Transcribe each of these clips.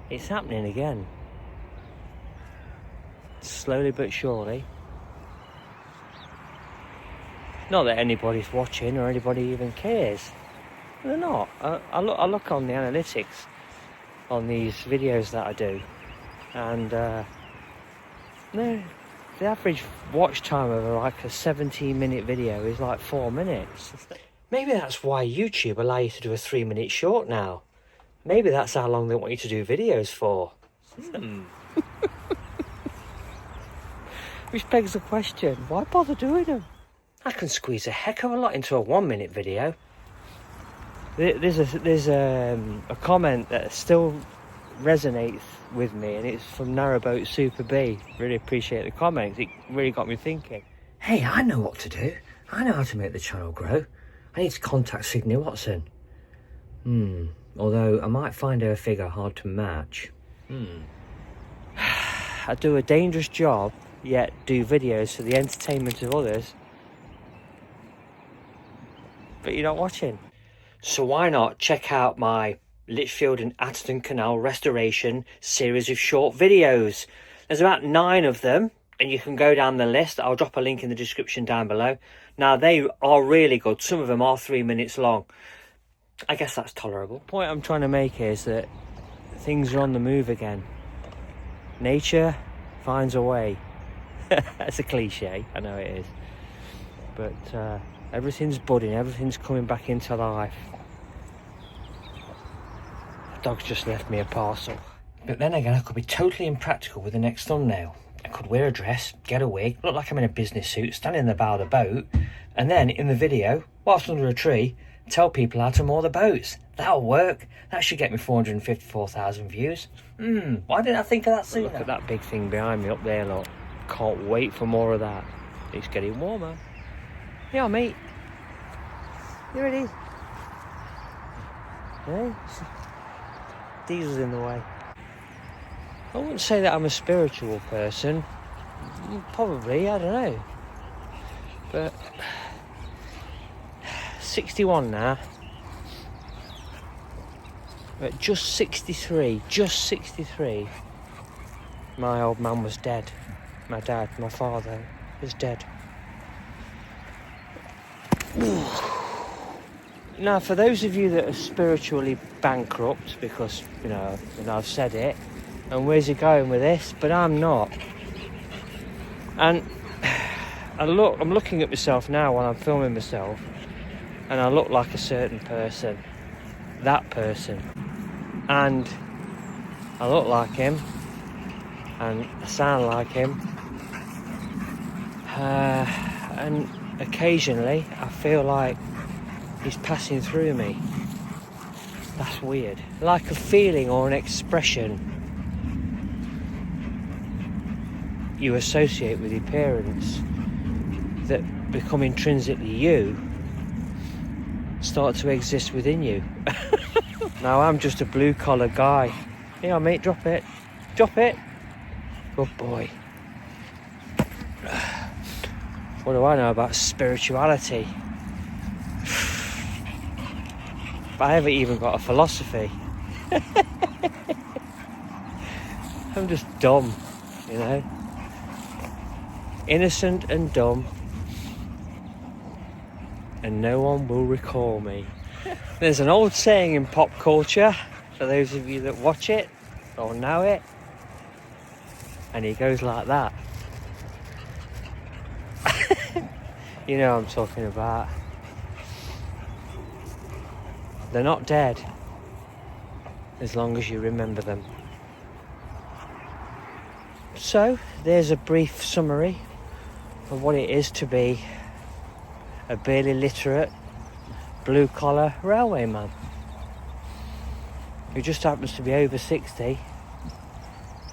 It's happening again. Slowly but surely. Not that anybody's watching or anybody even cares. They're not. I look on the analytics on these videos that I do, and no, the average watch time of like a 17-minute video is like 4 minutes. Maybe that's why YouTube allow you to do a 3-minute short now. Maybe that's how long they want you to do videos for. Which begs the question, why bother doing them? I can squeeze a heck of a lot into a 1-minute video. There's a comment that still resonates with me, and it's from Narrowboat Super B. Really appreciate the comment. It really got me thinking. Hey, I know what to do. I know how to make the channel grow. I need to contact Signe Watson. Although I might find her figure hard to match. I do a dangerous job, yet do videos for the entertainment of others. But you're not watching. So why not check out my Lichfield and Atherton Canal restoration series of short videos. There's about 9 of them, and you can go down the list. I'll drop a link in the description down below. Now, they are really good. Some of them are 3 minutes long. I guess that's tolerable. The point I'm trying to make is that things are on the move again. Nature finds a way. That's a cliche, I know it is. But everything's budding, everything's coming back into life. The dog's just left me a parcel. But then again, I could be totally impractical with the next thumbnail. I could wear a dress, get a wig, look like I'm in a business suit, stand in the bow of the boat, and then in the video, whilst under a tree, tell people how to moor the boats. That'll work. That should get me 454,000 views. Why didn't I think of that sooner? Look at that big thing behind me up there, look. Can't wait for more of that. It's getting warmer. Yeah, mate. You ready? Hey? Diesel's in the way. I wouldn't say that I'm a spiritual person. Probably, I don't know. But 61 now. But just 63, my old man was dead. My dad, my father, is dead. Now, for those of you that are spiritually bankrupt, because, you know, I've said it, and where's he going with this? But I'm not. And I'm looking at myself now while I'm filming myself, and I look like a certain person. That person. And I look like him, and I sound like him. And occasionally I feel like he's passing through me. That's weird. Like a feeling or an expression you associate with the appearance that become intrinsically you start to exist within you. Now I'm just a blue collar guy. Yeah, mate, drop it. Drop it. Good boy. What do I know about spirituality? I haven't even got a philosophy. I'm just dumb, you know. Innocent and dumb. And no one will recall me. There's an old saying in pop culture, for those of you that watch it or know it, and it goes like that. You know what I'm talking about. They're not dead as long as you remember them. So, there's a brief summary of what it is to be a barely literate, blue-collar railway man who just happens to be over 60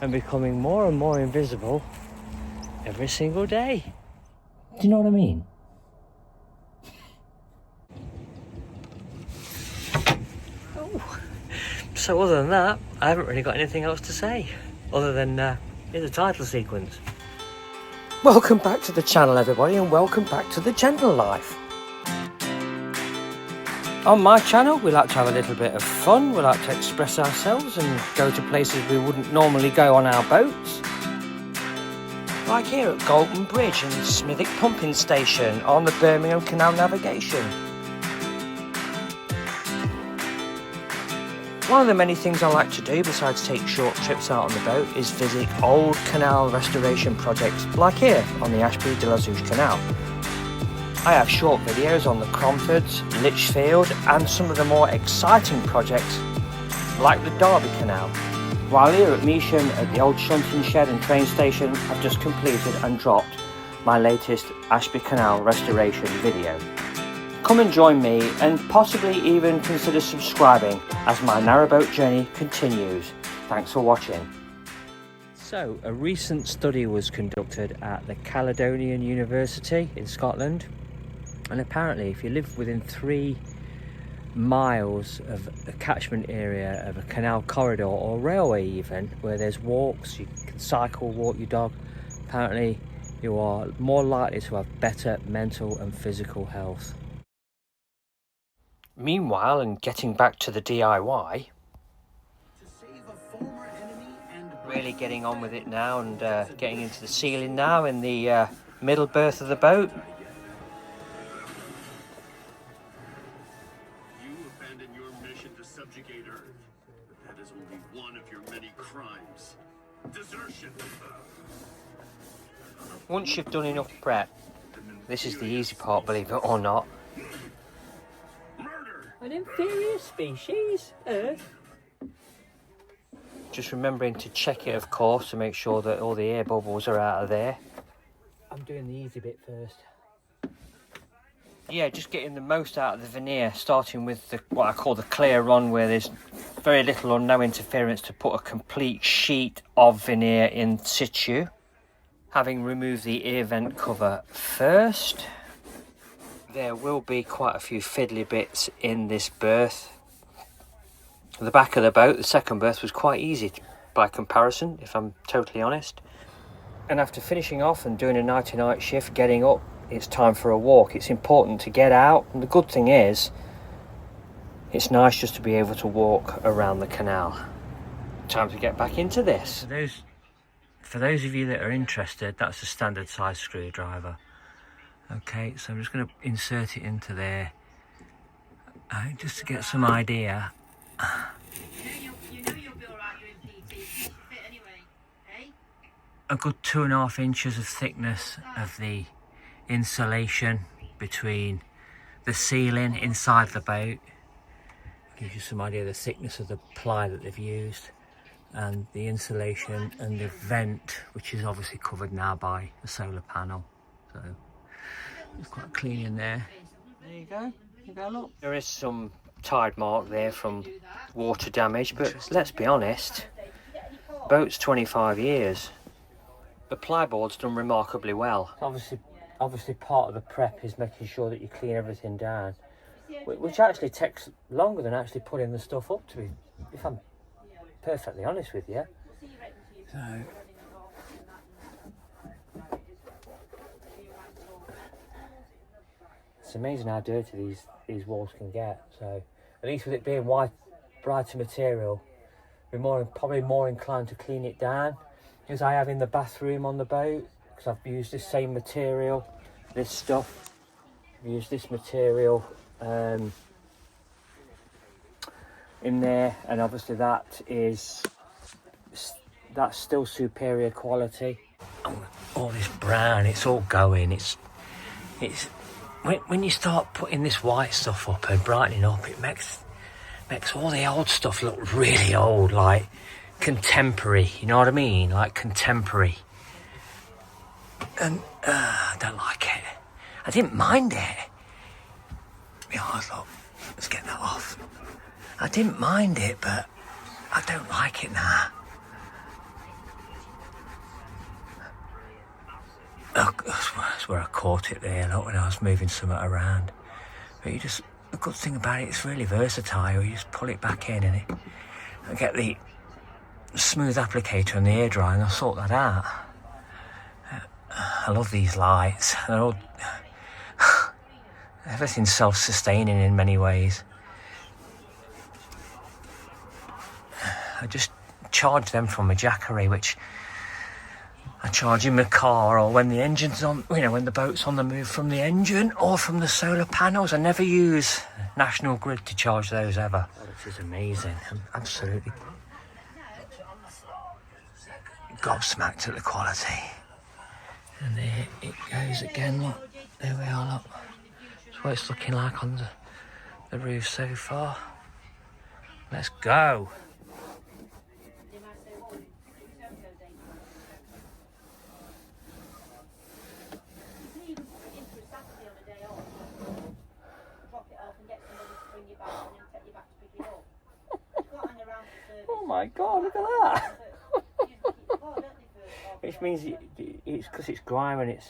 and becoming more and more invisible every single day. Do you know what I mean? So other than that, I haven't really got anything else to say, other than here's a title sequence. Welcome back to the channel, everybody, and welcome back to the gentle life. On my channel, we like to have a little bit of fun, we like to express ourselves and go to places we wouldn't normally go on our boats. Like here at Golden Bridge and Smithick Pumping Station on the Birmingham Canal Navigation. One of the many things I like to do besides take short trips out on the boat is visit old canal restoration projects like here on the Ashby de la Zouch Canal. I have short videos on the Cromfords, Lichfield and some of the more exciting projects like the Derby Canal. While here at Measham at the old shunting shed and train station, I've just completed and dropped my latest Ashby Canal restoration video. Come and join me and possibly even consider subscribing as my narrowboat journey continues. Thanks for watching. So, a recent study was conducted at the Caledonian University in Scotland, and apparently if you live within 3 miles of a catchment area of a canal corridor or railway even, where there's walks, you can cycle, walk your dog, apparently you are more likely to have better mental and physical health. Meanwhile, and getting back to the DIY, really getting on with it now and getting into the ceiling now in the middle berth of the boat. You abandon your mission to subjugate Earth. That is only one of your many crimes. Desertion. Once you've done enough prep, this is the easy part, believe it or not. An inferior species, Earth. Just remembering to check it, of course, to make sure that all the air bubbles are out of there. I'm doing the easy bit first. Yeah, just getting the most out of the veneer, starting with the what I call the clear run, where there's very little or no interference to put a complete sheet of veneer in situ. Having removed the air vent cover first, there will be quite a few fiddly bits in this berth. The back of the boat, the second berth, was quite easy by comparison, if I'm totally honest. And after finishing off and doing a night-to-night shift, getting up, it's time for a walk. It's important to get out, and the good thing is, it's nice just to be able to walk around the canal. Time to get back into this. For those of you that are interested, that's a standard size screwdriver. Okay, so I'm just going to insert it into there, just to get some idea. You know you'll be alright, you're in PT, you should fit anyway, eh? A good 2.5 inches of thickness of the insulation between the ceiling inside the boat. Gives you some idea of the thickness of the ply that they've used, and the insulation and the vent, which is obviously covered now by a solar panel. So it's quite clean in there. There you go. You go, look. There is some tide mark there from water damage, but let's be honest, boat's 25 years. The plyboard's done remarkably well. Obviously part of the prep is making sure that you clean everything down, which actually takes longer than actually putting the stuff up, to be, if I'm perfectly honest with you. So it's amazing how dirty these walls can get. So at least with it being white, brighter material, we're probably more inclined to clean it down, as I have in the bathroom on the boat, because I've used this same material, this stuff. I've used this material in there, and obviously that's still superior quality. All this brown, it's all going. It's when you start putting this white stuff up and brightening up, it makes all the old stuff look really old, like contemporary, you know what I mean? Like contemporary. And I don't like it. I didn't mind it. Oh, look, let's get that off. I didn't mind it, but I don't like it now. Oh, that's where I caught it there, look, when I was moving something around. But the good thing about it, it's really versatile. You just pull it back in and I get the smooth applicator and the air dryer, and I'll sort that out. I love these lights. They're all everything's self-sustaining in many ways. I just charge them from a Jackery, which I charge in my car, or when the engine's on, you know, when the boat's on the move from the engine or from the solar panels. I never use National Grid to charge those ever. Oh, this is amazing. I'm absolutely gobsmacked at the quality. And there it goes again, look. There we are, look. That's what it's looking like on the roof so far. Let's go. Oh my god, look at that. Which means it's because it's grime and it's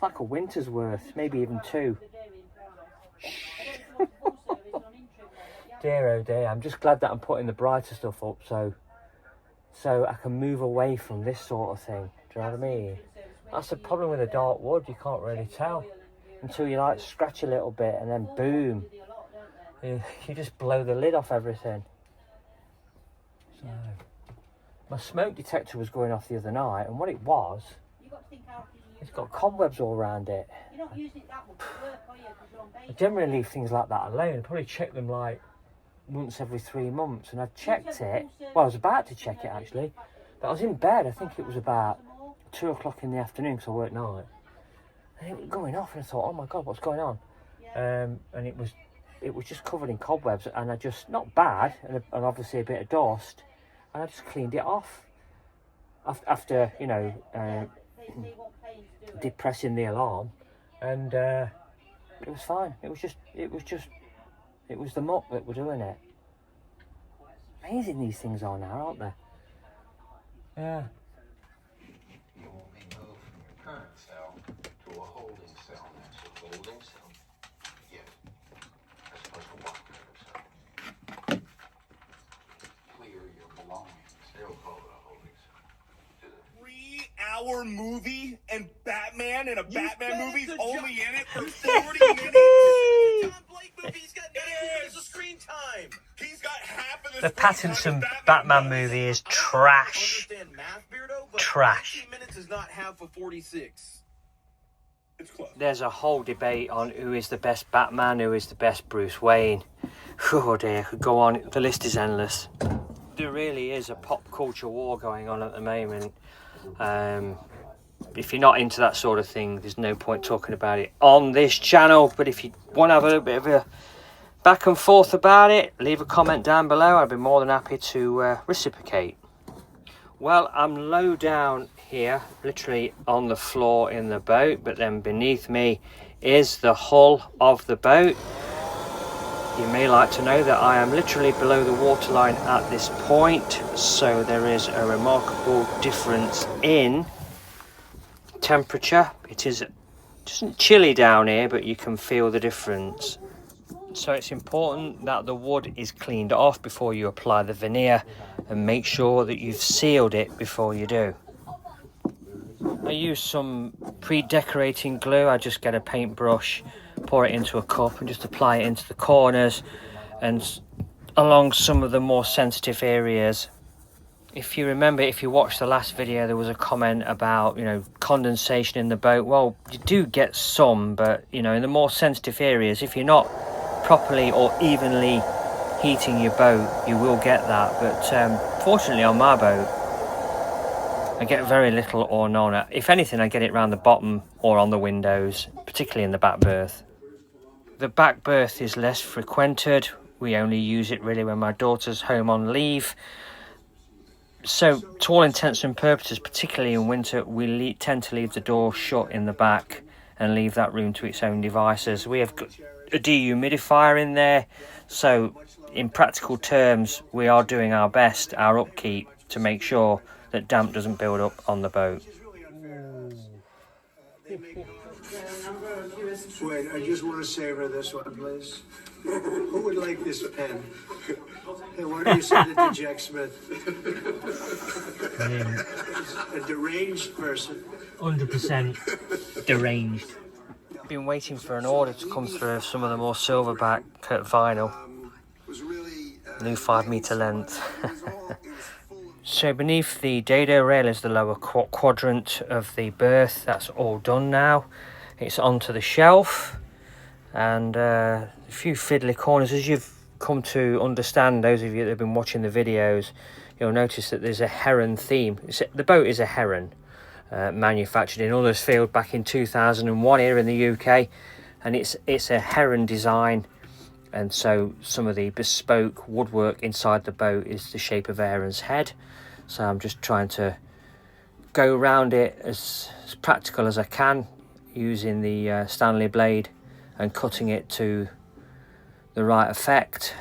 like a winter's worth, maybe even 2. Dear oh dear, I'm just glad that I'm putting the brighter stuff up so I can move away from this sort of thing. Do you know what I mean? That's the problem with a dark wood, you can't really tell until you like scratch a little bit and then boom, you just blow the lid off everything. So, my smoke detector was going off the other night, and what it was, it's got cobwebs all around it. I generally leave things like that alone. I probably check them like once every 3 months, and I've checked it. Well, I was about to check it actually, but I was in bed. I think it was about 2 o'clock in the afternoon because I work night, and it was going off, and I thought, oh my god, what's going on? And it was just covered in cobwebs, and I just, not bad, and obviously a bit of dust, and I just cleaned it off after, you know, depressing the alarm, and it was fine. It was the muck that were doing it. Amazing these things are now, aren't they? Yeah. You want me to move from your current cell to a holding cell next to the holding cell? Yes. As opposed to walk out of cell. Clear your belongings. They'll call it a holding cell. 3-hour movie and Batman in a Batman movie's only in it for 40 minutes. He's got 90 minutes of screen time. He's got half of The Pattinson Batman movie is trash. Trash. Minutes is not half of 46. It's close. There's a whole debate on who is the best Batman, who is the best Bruce Wayne. Oh dear, I could go on. The list is endless. There really is a pop culture war going on at the moment. If you're not into that sort of thing, there's no point talking about it on this channel. But if you want to have a little bit of a back and forth about it, leave a comment down below. I'd be more than happy to reciprocate. Well, I'm low down here, literally on the floor in the boat, but then beneath me is the hull of the boat. You may like to know that I am literally below the waterline at this point, so there is a remarkable difference in temperature. It isn't chilly down here, but you can feel the difference. So it's important that the wood is cleaned off before you apply the veneer, and make sure that you've sealed it before you do. I use some pre-decorating glue. I just get a paintbrush, pour it into a cup and just apply it into the corners and along some of the more sensitive areas. If you remember, if you watched the last video, there was a comment about, you know, condensation in the boat. Well, you do get some, but, you know, in the more sensitive areas, if you're not properly or evenly heating your boat, you will get that. But fortunately on my boat, I get very little or none. If anything, I get it around the bottom or on the windows, particularly in the back berth. The back berth is less frequented. We only use it really when my daughter's home on leave. So, to all intents and purposes, particularly in winter, we tend to leave the door shut in the back and leave that room to its own devices. We have got a dehumidifier in there, so in practical terms, we are doing our best, our upkeep, to make sure that damp doesn't build up on the boat. Wait, I just want to savor this one, please. Who would like this pen? Hey, why don't you send it to Jack Smith? A deranged person. 100% deranged. Been waiting for an order to come through of some of the more silverback vinyl. new 5 metre length. So beneath the dado rail is the lower quadrant of the berth. That's all done now. It's onto the shelf, and a few fiddly corners. As you've come to understand, those of you that have been watching the videos, you'll notice that there's a heron theme. The boat is a heron, manufactured in Huddersfield back in 2001 here in the UK, and it's a heron design. And so some of the bespoke woodwork inside the boat is the shape of a heron's head. So I'm just trying to go around it as practical as I can, using the Stanley blade and cutting it to the right effect.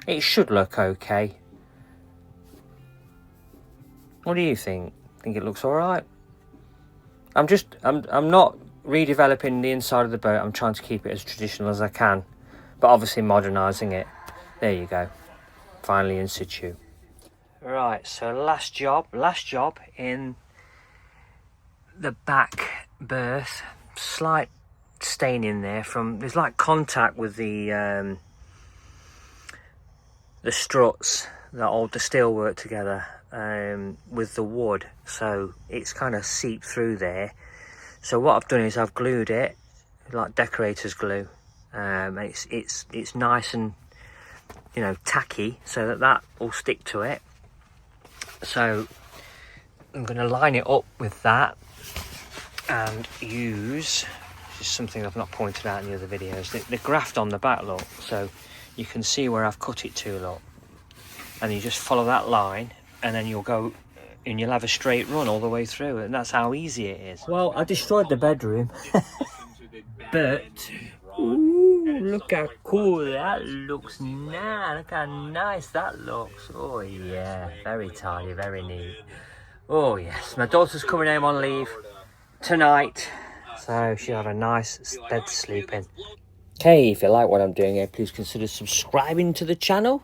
It should look okay. What do you think? Think it looks all right? I'm not redeveloping the inside of the boat. I'm trying to keep it as traditional as I can, but obviously modernising it. There you go, finally in situ. Right, so last job in the back berth. Slight stain in there from, there's like contact with the struts that hold the steelwork together with the wood, so it's kind of seeped through there. So what I've done is I've glued it like decorator's glue. It's nice and, you know, tacky, so that will stick to it. So I'm going to line it up with that and use, this is something I've not pointed out in the other videos, the graft on the back, look, so you can see where I've cut it to, look, and you just follow that line and then you'll go and you'll have a straight run all the way through, and that's how easy it is. Well, I destroyed the bedroom but ooh, look how cool that looks now. Look how nice that looks. Oh yeah, very tidy, very neat. Oh yes, my daughter's coming home on leave tonight, so she'll have a nice bed to sleep in. Okay, if you like what I'm doing here, please consider subscribing to the channel.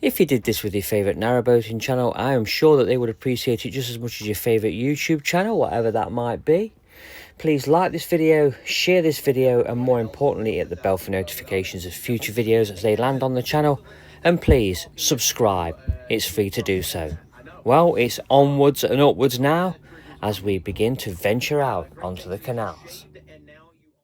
If you did this with your favourite narrowboating channel, I am sure that they would appreciate it just as much as your favourite YouTube channel, whatever that might be. Please like this video, share this video, and more importantly, hit the bell for notifications of future videos as they land on the channel. And please subscribe, it's free to do so. Well, it's onwards and upwards now as we begin to venture out onto the canals.